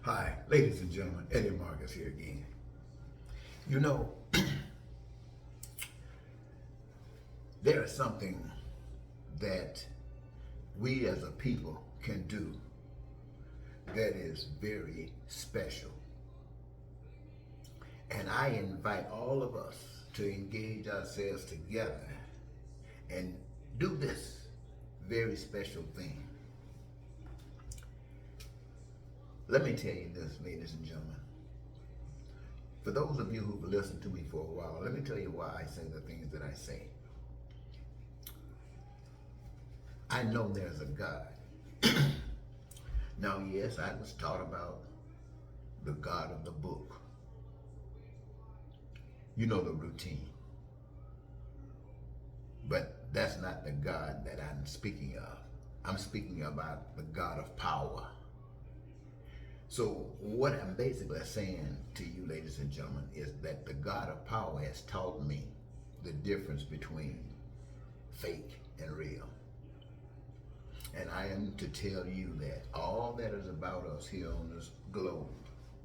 Hi, ladies and gentlemen, Eddie Marcus here again. You know, there is something that we as a people can do that is very special. And I invite all of us to engage ourselves together and do this very special thing. Let me tell you this, ladies and gentlemen. For those of you who've listened to me for a while, let me tell you why I say the things that I say. I know there's a God. Now, yes, I was taught about the God of the book. You know the routine. But that's not the God that I'm speaking of. I'm speaking about the God of power. So what I'm basically saying to you, ladies and gentlemen, is that the God of power has taught me the difference between fake and real. And I am to tell you that all that is about us here on this globe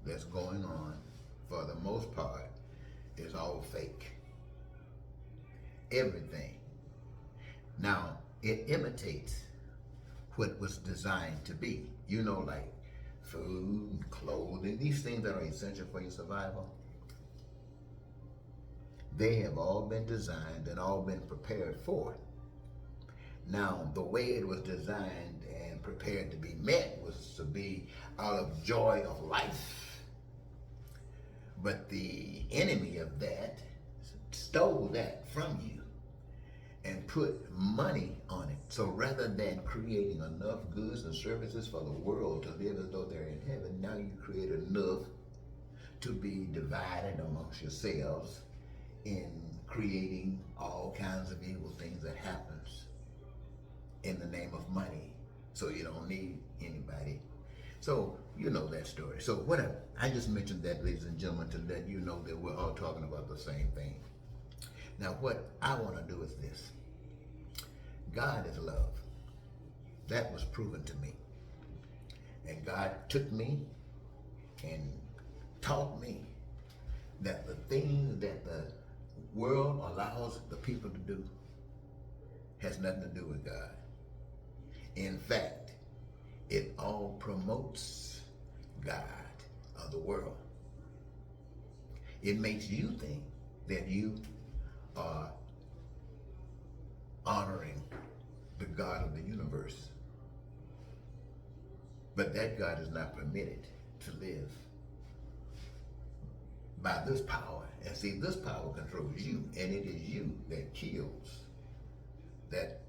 that's going on, for the most part, is all fake. Everything. Now, it imitates what was designed to be. You know, like food, clothing, these things that are essential for your survival. They have all been designed and all been prepared for it. Now, the way it was designed and prepared to be met was to be out of joy of life. But the enemy of that stole that from you and put money on it. So rather than creating enough goods and services for the world to live as though they're in heaven, now you create enough to be divided amongst yourselves in creating all kinds of evil things that happens in the name of money. So you don't need anybody. So you know that story. So whatever. I just mentioned that, ladies and gentlemen, to let you know that we're all talking about the same thing. Now what I want to do is this. God is love. That was proven to me. And God took me and taught me that the things that the world allows the people to do has nothing to do with God. In fact, it all promotes God of the world. It makes you think that you are honoring the God of the universe. But that God is not permitted to live by this power. And see, this power controls you, and it is you that kills that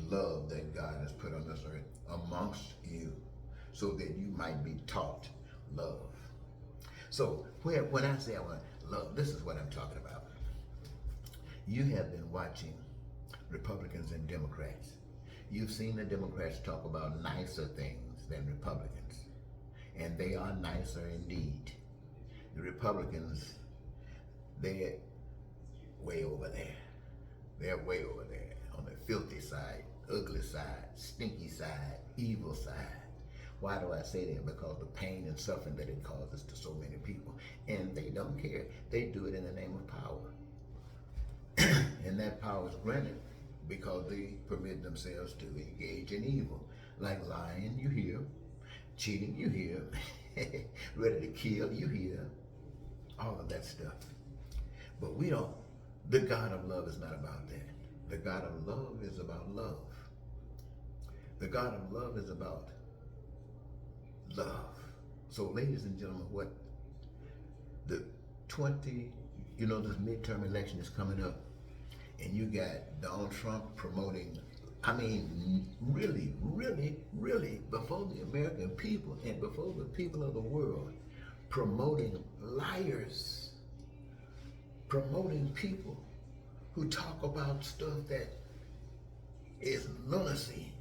love that God has put on this earth amongst you, so that you might be taught love. So when I say I want love, this is what I'm talking about. You have been watching Republicans and Democrats. You've seen the Democrats talk about nicer things than Republicans, and they are nicer indeed. The Republicans, they're way over there. They're way over there on the filthy side, ugly side, stinky side, evil side. Why do I say that? Because the pain and suffering that it causes to so many people. And they don't care. They do it in the name of power. And that power is granted because they permit themselves to engage in evil. Like lying, you hear. Cheating, you hear. Ready to kill, you hear. All of that stuff. But we don't. The God of love is not about that. The God of love is about love. The God of love is about love. So, ladies and gentlemen, what the this midterm election is coming up, and you got Donald Trump promoting, I mean, really, really, really, before the American people and before the people of the world, promoting liars, promoting people who talk about stuff that is lunacy,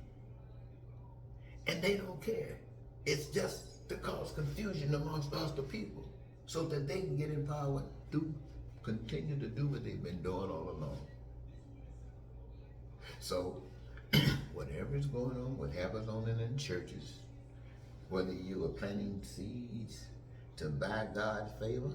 and they don't care. It's just to cause confusion amongst us, the people, so that they can get in power and continue to do what they've been doing all along. So, whatever is going on, what happens on in churches, Whether you are planting seeds to buy God's favor,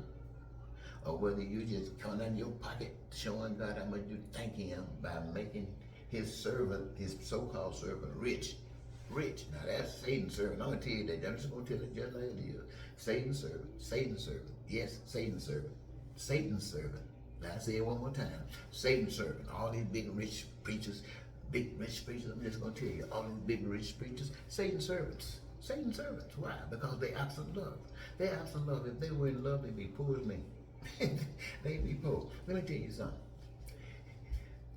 or whether you just count out your pocket showing God how much you thank him by making his servant, his so-called servant, rich. Rich. Now that's Satan's servant. I'm gonna tell you that. I'm just gonna tell it just like it is. Satan's servant. Satan's servant. Yes, Satan's servant. Satan's servant. Now I say it one more time. Satan's servant. All these big rich preachers, I'm just gonna tell you, all these big rich preachers, Satan's servants. Satan's servants. Why? Because they absent love. They absent love. If they were in love, they'd be poor as me. They'd be poor. Let me tell you something.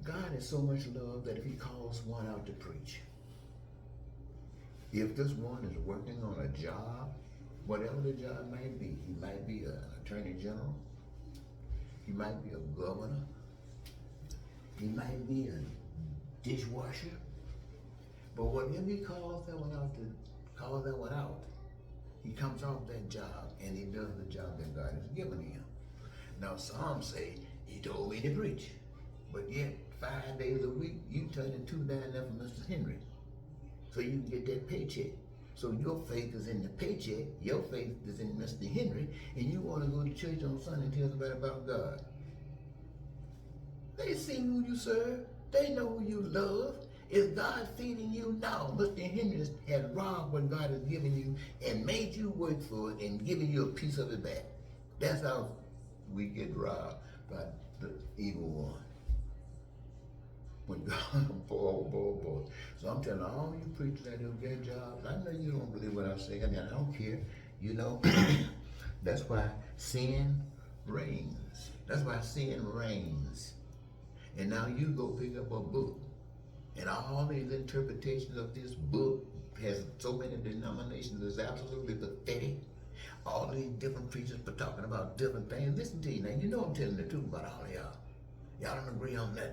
God is so much love that if he calls one out to preach, if this one is working on a job, whatever the job might be, he might be an attorney general, he might be a governor, he might be a dishwasher, but whatever he calls that one out, he comes off that job and he does the job that God has given him. Now some say, he told me to preach, but yet 5 days a week, you turning $2 down there for Mr. Henry, so you can get that paycheck. So your faith is in the paycheck, your faith is in Mr. Henry, and you want to go to church on Sunday and tell somebody about God. They see who you serve, they know who you love. Is God feeding you? No. Mr. Henry has robbed what God has given you and made you work for it and given you a piece of it back. That's how we get robbed by the evil one. When God, boy. So I'm telling all you preachers that do get jobs, I know you don't believe what I'm saying, and I don't care. You know, that's why sin reigns. That's why sin reigns. And now you go pick up a book, and all these interpretations of this book has so many denominations. It's absolutely pathetic. All these different preachers for talking about different things. Listen to you now. You know I'm telling the truth about all of y'all. Y'all don't agree on nothing.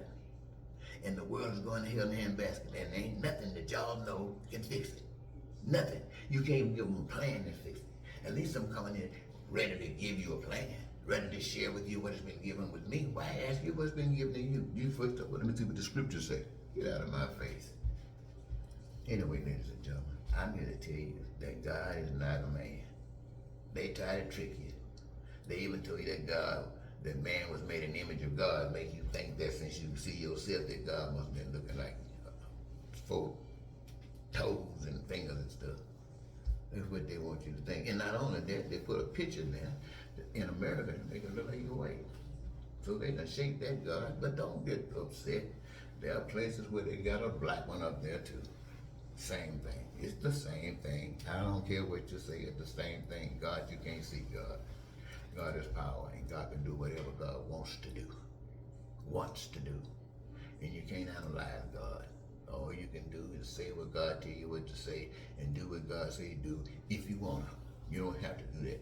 And the world is going to hell in a handbasket, and there ain't nothing that y'all know can fix it. Nothing. You can't even give them a plan to fix it. At least I'm coming in ready to give you a plan, ready to share with you what has been given with me. Why ask you what's been given to you? You first up, let me see what the scriptures say. Get out of my face. Anyway, ladies and gentlemen, I'm here to tell you that God is not a man. They try to trick you. They even told you that man was made in the image of God, make you think that since you see yourself that God must have been looking like 4 toes and fingers and stuff. That's what they want you to think. And not only that, they put a picture there in America to make it look like you're white. So they can shake that God, but don't get upset. There are places where they got a black one up there too. Same thing. It's the same thing. I don't care what you say, it's the same thing. God, you can't see God. God is power, and God can do whatever God wants to do. And you can't analyze God. All you can do is say what God tell you what to say and do what God say do if you want to. You don't have to do that.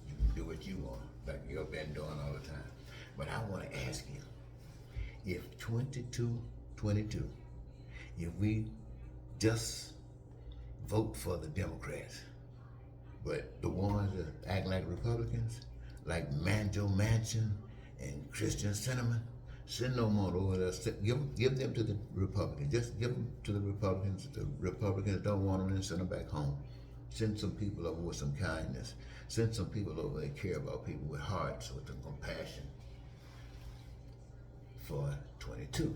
You can do what you want, like you've been doing all the time. But I want to ask you, if 22, if we just vote for the Democrats, but the ones that act like Republicans, like Manjo Manchin and Christian Sinema, send them on over there. Give them to the Republicans. Just give them to the Republicans. The Republicans don't want them, then send them back home. Send some people over with some kindness. Send some people over that care about people with hearts, with some compassion for 22.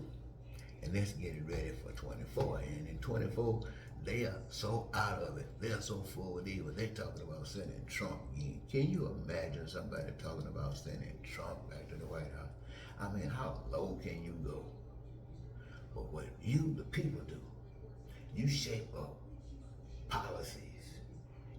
And let's get it ready for 24. And in 24, they are so out of it. They are so full with evil. They're talking about sending Trump in. Can you imagine somebody talking about sending Trump back to the White House? I mean, how low can you go? But what you, the people, do, you shape up policies.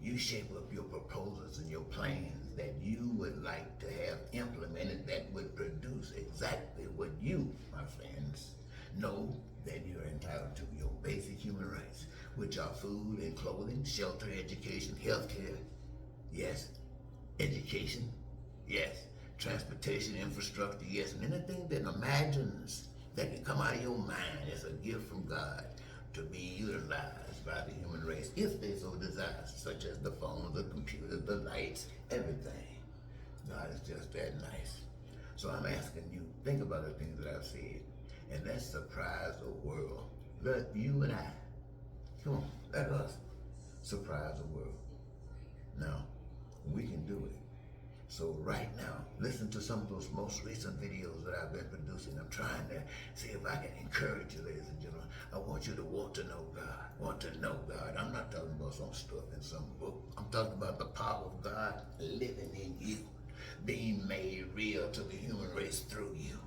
You shape up your proposals and your plans that you would like to have implemented that would produce exactly what you, my friends, know that you're entitled to, your basic human rights, which are food and clothing, shelter, education, health care, yes, education, yes, transportation, infrastructure, yes, and anything that imagines that can come out of your mind as a gift from God to be utilized by the human race, if they so desire, such as the phones, the computers, the lights, everything. God is just that nice. So I'm asking you, think about the things that I've said, and let's surprise the world. Let you and I, come on, let us surprise the world. So right now, listen to some of those most recent videos that I've been producing. I'm trying to see if I can encourage you, ladies and gentlemen. I want you to want to know God. Want to know God. I'm not talking about some stuff in some book. I'm talking about the power of God living in you, being made real to the human race through you.